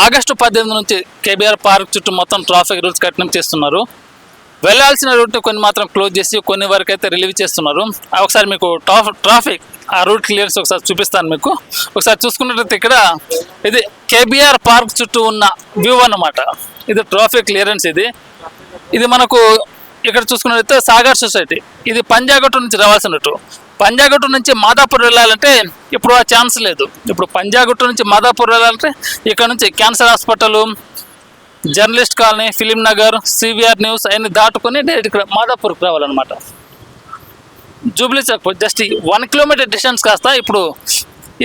August 18 నుంచి KBR park చుట్టూ మొత్తం ట్రాఫిక్ రూల్స్ కఠినం చేస్తున్నారు. వెళ్ళాల్సిన రూట్ని కొన్ని మాత్రం క్లోజ్ చేసి కొన్ని వరకు అయితే రిలీవ్ చేస్తున్నారు. ఒకసారి మీకు ట్రాఫిక్ ఆ రూట్ క్లియర్స్ ఒకసారి చూపిస్తాను మీకు. ఒకసారి చూసుకున్నట్లయితే ఇక్కడ ఇది కేబీఆర్ పార్క్ చుట్టూ ఉన్న వ్యూ అన్నమాట. ఇది ట్రాఫిక్ క్లియరెన్స్. ఇది మనకు ఇక్కడ చూసుకున్నట్లయితే సాగర్ సొసైటీ. ఇది పంజాగుట్ట నుంచి రావాల్సినట్టు. పంజాగుట్ట నుంచి మాదాపూర్ వెళ్ళాలంటే ఇప్పుడు ఆ ఛాన్స్ లేదు. ఇప్పుడు పంజాగుట్ట నుంచి మాదాపూర్ వెళ్ళాలంటే ఇక్కడ నుంచి cancer hospital, journalist colony, film Nagar, CVR news అవన్నీ దాటుకొని డైరెక్ట్ ఇక్కడ మాదాపూర్కి రావాలన్నమాట. జూబ్లీ చౌక్ జస్ట్ 1 కిలోమీటర్ డిస్టెన్స్ కాస్త ఇప్పుడు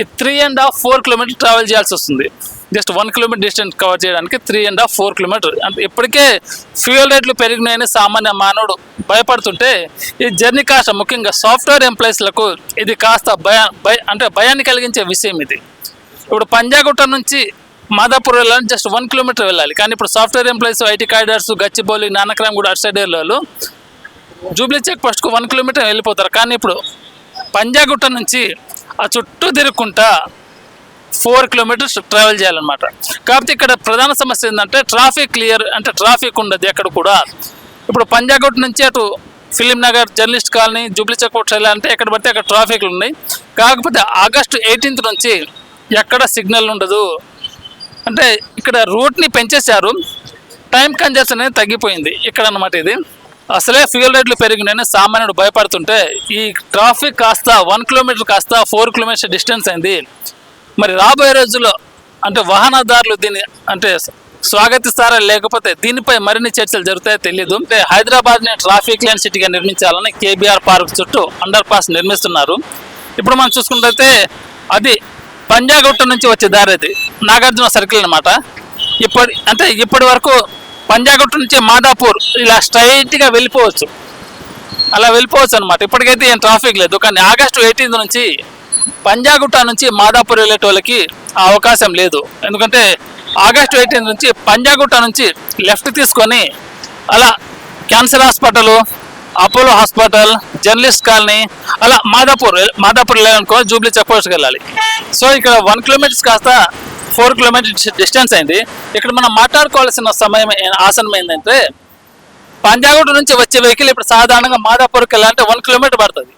ఈ 3.5-4 కిలోమీటర్ ట్రావెల్ చేయాల్సి వస్తుంది. జస్ట్ 1 కిలోమీటర్ డిస్టెన్స్ కవర్ చేయడానికి 3.5-4 కిలోమీటర్. అంటే ఇప్పటికే ఫ్యూయల్ రేట్లు పెరిగినాయని సామాన్య మానవుడు భయపడుతుంటే ఈ జర్నీ కాస్త ముఖ్యంగా సాఫ్ట్వేర్ ఎంప్లాయీస్లకు ఇది కాస్త భయాన్ని కలిగించే విషయం. ఇది ఇప్పుడు పంజాగుట్ట నుంచి మాదాపూర్ వెళ్ళాలని జస్ట్ 1 కిలోమీటర్ వెళ్ళాలి. కానీ ఇప్పుడు software employees, IT corridors, Gachibowli, Nanakram కూడా అటు సైడ్ వాళ్ళు జూబ్లీ చెక్ పోస్ట్కు 1 కిలోమీటర్ వెళ్ళిపోతారు. కానీ ఇప్పుడు పంజాగుట్ట నుంచి ఆ చుట్టూ తిరుగుకుంటా 4 కిలోమీటర్స్ ట్రావెల్ చేయాలన్నమాట. కాకపోతే ఇక్కడ ప్రధాన సమస్య ఏంటంటే ట్రాఫిక్ క్లియర్ అంటే ట్రాఫిక్ ఉండదు ఎక్కడ కూడా. ఇప్పుడు పంజాగుట్ట నుంచి అటు film Nagar, journalist colony, jubilee check post వెళ్ళాలంటే ఎక్కడ పడితే అక్కడ ట్రాఫిక్లు ఉన్నాయి. కాకపోతే ఆగస్టు 18 నుంచి ఎక్కడ సిగ్నల్ ఉండదు. అంటే ఇక్కడ రూట్ని పెంచేశారు, టైం కన్జర్షన్ అనేది తగ్గిపోయింది ఇక్కడ అన్నమాట. ఇది అసలే ఫ్యూయల్ రేట్లు పెరిగినాయని సామాన్యుడు భయపడుతుంటే ఈ ట్రాఫిక్ కాస్త 1 కిలోమీటర్ కాస్త 4 కిలోమీటర్స్ డిస్టెన్స్ అయింది. మరి రాబోయే రోజుల్లో అంటే వాహనదారులు దీన్ని అంటే స్వాగతిస్తారా లేకపోతే దీనిపై మరిన్ని చర్చలు జరుగుతాయో తెలియదు. అంటే హైదరాబాద్ని ట్రాఫిక్ లైన్ సిటీగా నిర్మించాలని కేబీఆర్ పార్క్ చుట్టూ అండర్ పాస్ నిర్మిస్తున్నారు. ఇప్పుడు మనం చూసుకుంటే అది పంజాగుట్ట నుంచి వచ్చే దారి, అది నాగార్జున సర్కిల్ అనమాట. ఇప్పటి వరకు పంజాగుట్ట నుంచి మాదాపూర్ ఇలా స్ట్రైట్గా వెళ్ళిపోవచ్చు, అలా వెళ్ళిపోవచ్చు అనమాట. ఇప్పటికైతే ఏం ట్రాఫిక్ లేదు. కానీ ఆగస్టు 18 నుంచి పంజాగుట్ట నుంచి మాదాపూర్ వెళ్ళేటోళ్ళకి ఆ అవకాశం లేదు. ఎందుకంటే ఆగస్టు 18 నుంచి పంజాగుట్ట నుంచి లెఫ్ట్ తీసుకొని అలా cancer hospital, Apollo hospital, journalist colony అలా మాదాపూర్ వెళ్ళాలనుకో జూబ్లీ చెక్ పోస్ట్కి వెళ్ళాలి. సో ఇక్కడ 1 కిలోమీటర్స్ కాస్త 4 కిలోమీటర్స్ డిస్టెన్స్ అయింది. ఇక్కడ మనం మాట్లాడుకోవాల్సిన సమయం ఆసనం ఏంటంటే పంజాగుట్ట నుంచి వచ్చే వెహికల్ ఇప్పుడు సాధారణంగా మాదాపూర్కి వెళ్ళాలంటే 1 కిలోమీటర్ పడుతుంది.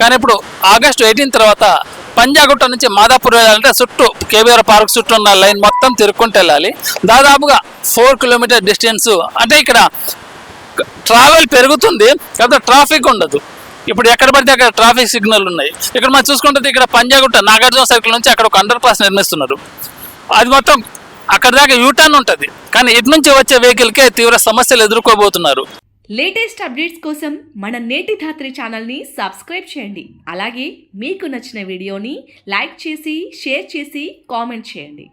కానీ ఇప్పుడు ఆగస్టు 18 తర్వాత పంజాగుట్ట నుంచి మాదాపూర్ వెళ్ళాలంటే చుట్టూ కేబీఆర్ పార్క్ చుట్టూ ఉన్న లైన్ మొత్తం తిరుక్కుంటూ వెళ్ళాలి. దాదాపుగా 4 కిలోమీటర్ డిస్టెన్స్. అంటే ఇక్కడ ట్రావెల్ పెరుగుతుంది కాబట్టి ట్రాఫిక్ ఉండదు. ఇప్పుడు ఎక్కడ పడితే అక్కడ ట్రాఫిక్ సిగ్నల్ ఉన్నాయి. ఇక్కడ మనం చూసుకుంటే ఇక్కడ పంజాగుట్ట నాగార్జున సర్కిల్ నుంచి అక్కడ ఒక అండర్ పాస్ నిర్మిస్తున్నారు. అది మొత్తం అక్కడ దాకా యూటర్న్ ఉంటుంది. కానీ ఇటు నుంచి వచ్చే వెహికల్కే తీవ్ర సమస్యలు ఎదుర్కోబోతున్నారు. లేటెస్ట్ అప్డేట్స్ కోసం మన నేటి ధాత్రి ఛానల్ని సబ్స్క్రైబ్ చేయండి. అలాగే మీకు నచ్చిన వీడియోని లైక్ చేసి, షేర్ చేసి, కామెంట్ చేయండి.